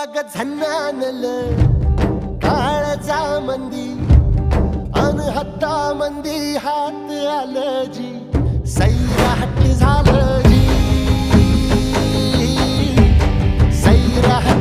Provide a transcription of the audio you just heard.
अग झन्नानल काळजा मंदी अन हत्ता मंदी हात आलं जी सैराट झालं जी सैराट